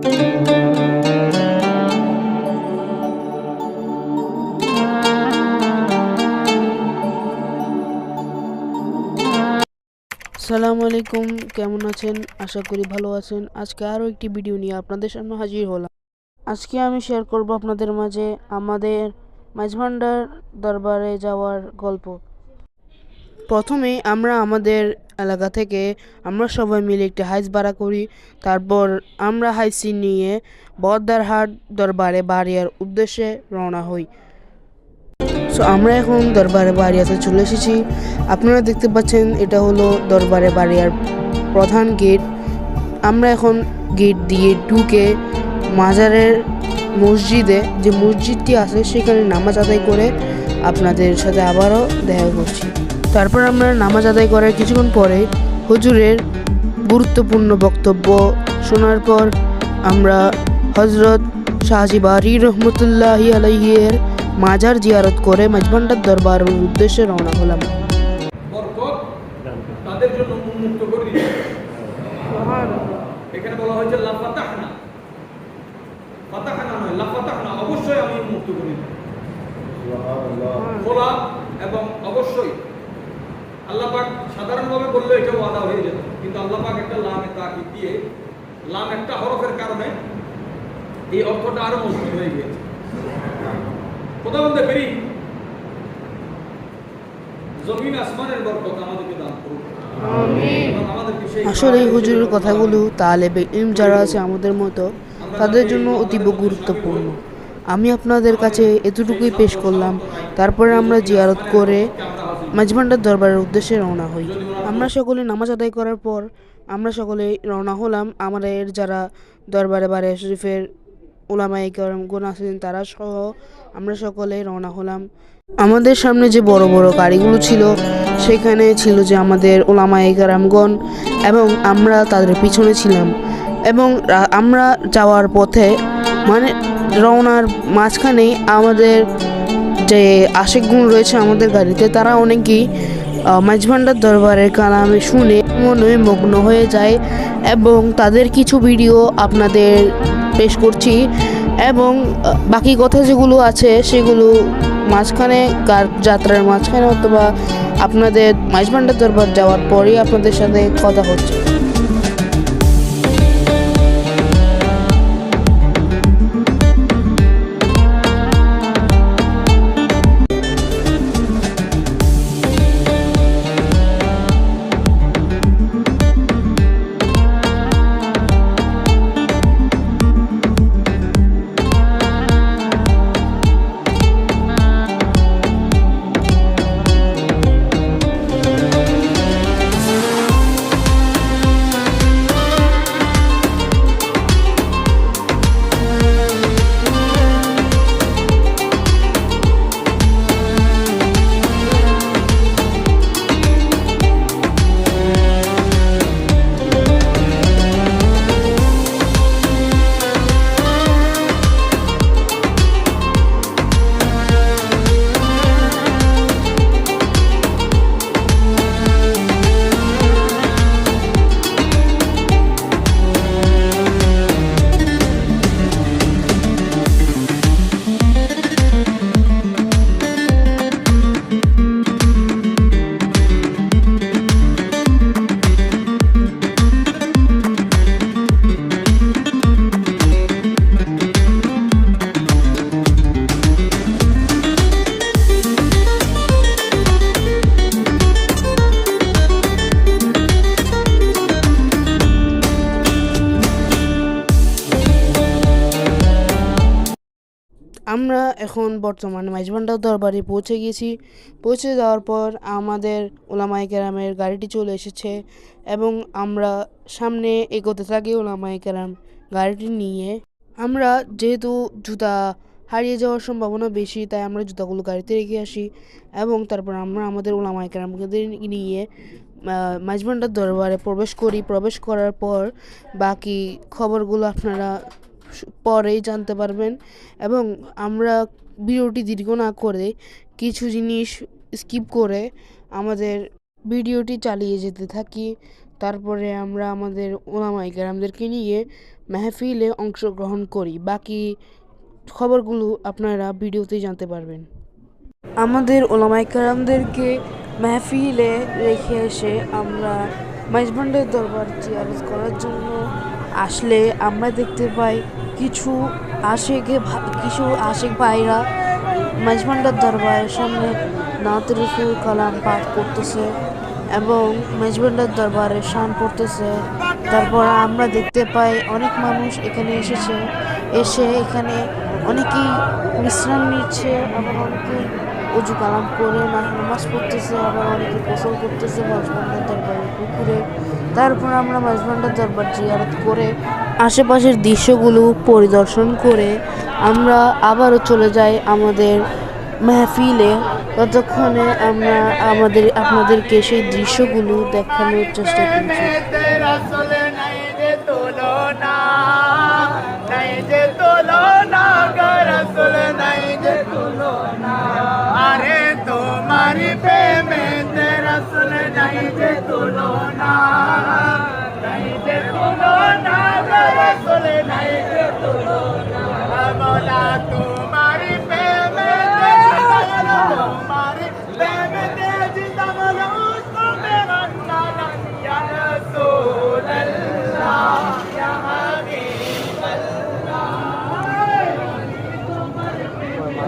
আসসালামু আলাইকুম, কেমন আছেন? আশা করি ভালো আছেন। আজকে আরও একটি ভিডিও নিয়ে আপনাদের সামনে হাজির হলাম। আজকে আমি শেয়ার করব আপনাদের মাঝে আমাদের মাঝভান্ডার দরবারে যাওয়ার গল্প। প্রথমে আমরা আমাদের এলাকা থেকে আমরা সবাই মিলে একটি হাইস ভাড়া করি। তারপর আমরা হাইসি নিয়ে বদ্দারহাট দরবারে বাড়িয়ার উদ্দেশ্যে রওনা হই। সো আমরা এখন দরবারে বাড়িয়াতে চলে এসেছি। আপনারা দেখতে পাচ্ছেন এটা হলো দরবারে বাড়িয়ার প্রধান গেট। আমরা এখন গেট দিয়ে ঢুকে মাজারের মসজিদে, যে মসজিদটি আছে সেখানে নামাজ আদায় করে আপনাদের সাথে আবারও দেখা করছি। তারপর আমরা নামাজ আদায় করার কিছুক্ষণ পরে হুজুরের গুরুত্বপূর্ণ বক্তব্য শোনার পর আমরা হজরত শাহজি বারি রহমতুল্লাহি আলাইহির মাজার জিয়ারত করে মাঝভান্ডার দরবারের উদ্দেশ্যে রওনা হলাম। বরকত তাদের জন্য উন্মুক্ত করে দিয়েছে। এখানে বলা হয়েছে লা ফাতাহনা, ফাতাহনা নয়, লা ফাতাহনা, অবশ্যই আমি উন্মুক্ত করে দিই। খোলা এবং অবশ্যই আল্লাহ পাক সাধারণভাবে বললে এটা ওয়াদা হয়ে যেত, কিন্তু আল্লাহ পাক একটা লামে তাকিদ দিয়ে, লাম একটা হরফের কারণে এই অর্থটা আরো মজবুত হয়ে গিয়েছে। খোদাবন্দে করিম জমিন আসমানের বরকত আমাদেরকে দান করুন। আসলে এই হুজুরের কথাগুলো তালেবে ইলম যারা আছে আমাদের মতো তাদের জন্য অতীব গুরুত্বপূর্ণ। আমি আপনাদের কাছে এতটুকুই পেশ করলাম। তারপরে আমরা জিয়ারত করে মাঝভান্ডার দরবারের উদ্দেশ্যে রওনা হই। আমরা সকলে নামাজ আদায় করার পর আমরা সকলে রওনা হলাম। আমাদের যারা দরবারে বাড়িয়া শরীফের উলামায়ে কেরামগণ আছেন তারা সহ আমরা সকলে রওনা হলাম। আমাদের সামনে যে বড় বড় গাড়িগুলো ছিল সেখানে ছিল যে আমাদের উলামায়ে কেরামগণ এবং আমরা তাদের পিছনে ছিলাম। এবং আমরা যাওয়ার পথে মানে রওনার মাঝখানেই আমাদের যে আশিকগুণ রয়েছে আমাদের গাড়িতে তারা অনেকেই মাঝভান্ডার দরবারের কালামে শুনে মনে মগ্ন হয়ে যায় এবং তাদের কিছু ভিডিও আপনাদের পেশ করছি। এবং বাকি কথা যেগুলো আছে সেগুলো মাঝখানে যাত্রার মাঝখানে অথবা আপনাদের মাঝভান্ডার দরবার যাওয়ার পরেই আপনাদের সাথে কথা হচ্ছে। আমরা এখন বর্তমানে মাঝভান্ডার দরবারে পৌঁছে গেছি। পৌঁছে যাওয়ার পর আমাদের উলামায়ে কেরামের গাড়িটি চলে এসেছে এবং আমরা সামনে এগোতে থাকি উলামায়ে কেরাম গাড়িটি নিয়ে। আমরা যেহেতু জুতা হারিয়ে যাওয়ার সম্ভাবনা বেশি তাই আমরা জুতাগুলো গাড়িতে রেখে আসি এবং তারপর আমরা আমাদের উলামায়ে কেরামদের নিয়ে মাঝভান্ডার দরবারে প্রবেশ করি। প্রবেশ করার পর বাকি খবরগুলো আপনারা পরেই জানতে পারবেন এবং আমরা ভিডিওটি দীর্ঘ না করে কিছু জিনিস স্কিপ করে আমাদের ভিডিওটি চালিয়ে যেতে থাকি। তারপরে আমরা আমাদের উলামায়ে কেরামদেরকে নিয়ে মেহফিলে অংশগ্রহণ করি। বাকি খবরগুলো আপনারা ভিডিওতেই জানতে পারবেন। আমাদের ওলামায়ে কেরামদেরকে মেহফিলে রেখে এসে আমরা মেজবান্ডার দরবার জিয়ারত করার জন্য আসলে আমরা দেখতে পাই কিছু আশেক ভাইরা মেজবান্ডার দরবারের সামনে নাত রসুল কালাম পাঠ করতেছে এবং মেজবান্ডার দরবারের শান পড়তেছে। তারপর আমরা দেখতে পাই অনেক মানুষ এখানে এসে এখানে অনেকেই বিশ্রাম নিচ্ছে, আবার অনেকেই অজু কালাম করে নামাজ পড়তেছে, আবার অনেকে গোসল করতেছে মেজবান্ডার দরবারের পুকুরে। তারপর আমরা মেজবান্ডার দরবার জিয়ারত করে আশেপাশের দৃশ্যগুলো পরিদর্শন করে আমরা আবারও চলে যাই আমাদের মেহফিলে। ততক্ষণে আমরা আপনাদেরকে সেই দৃশ্যগুলো দেখানোর চেষ্টা করছি। আরে তোমারি প্রেমে তেরা সুলে নাই যে তুলনা, নাই যে তুলনা, রসুলে নাই যে তুলনা। বলা তোমারি প্রেমে তোমারি প্রেমে জিন্দা বলো তুমি রঙ্গালা ইয়া রাসূলুল্লাহ ইয়া হাবিবাল্লাহ। তোমারি প্রেমে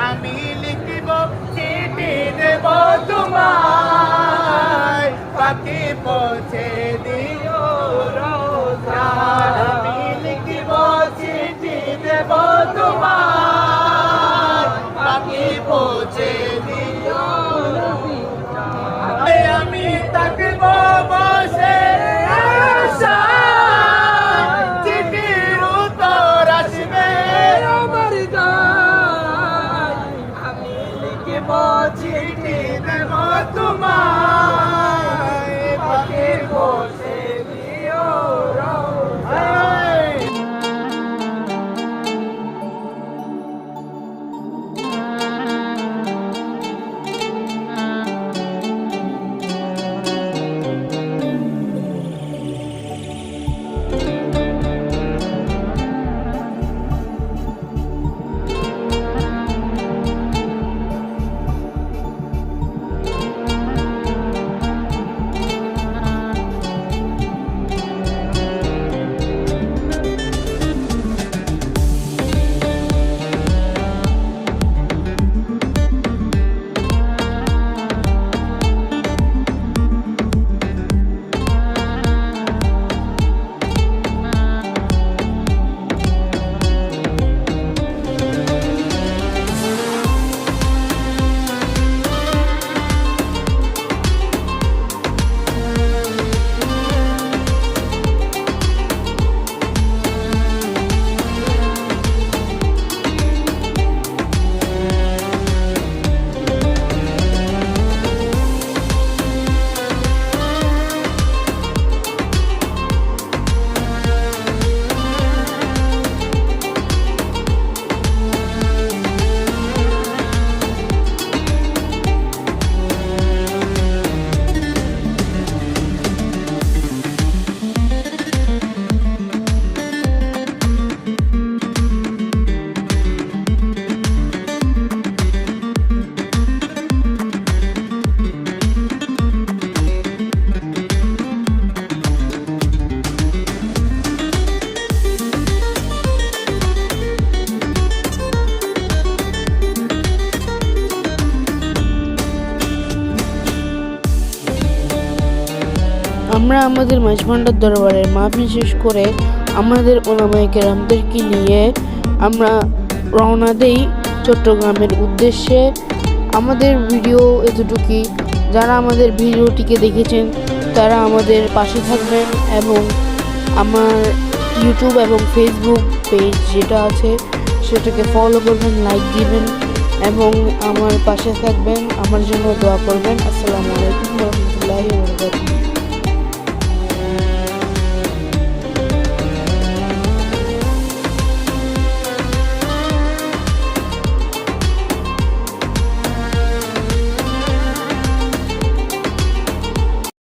আমি লিখিব চিঠি দেব তোমায়, পাখি পৌঁছে দিও রোজা। আমি লিখিব চিঠি দেব তোমায়, পাখি পৌঁছে দিও রোজা। আমি আমরা আমাদের মাঝভান্ডার দরবারে মাহফিল শেষ করে আমাদের ওলামায়ে কেরামদেরকে নিয়ে আমরা রওনা দেই চট্টগ্রামের উদ্দেশ্যে। আমাদের ভিডিও এতটুকুই। যারা আমাদের ভিডিওটিকে দেখেছেন তারা আমাদের পাশে থাকবেন এবং আমার ইউটিউব এবং ফেসবুক পেজ যেটা আছে সেটাকে ফলো করবেন, লাইক দিবেন এবং আমার পাশে থাকবেন, আমার জন্য দোয়া করবেন। আসসালামু আলাইকুম ওয়া রাহমাতুল্লাহি ওয়া বারাকাতুহু।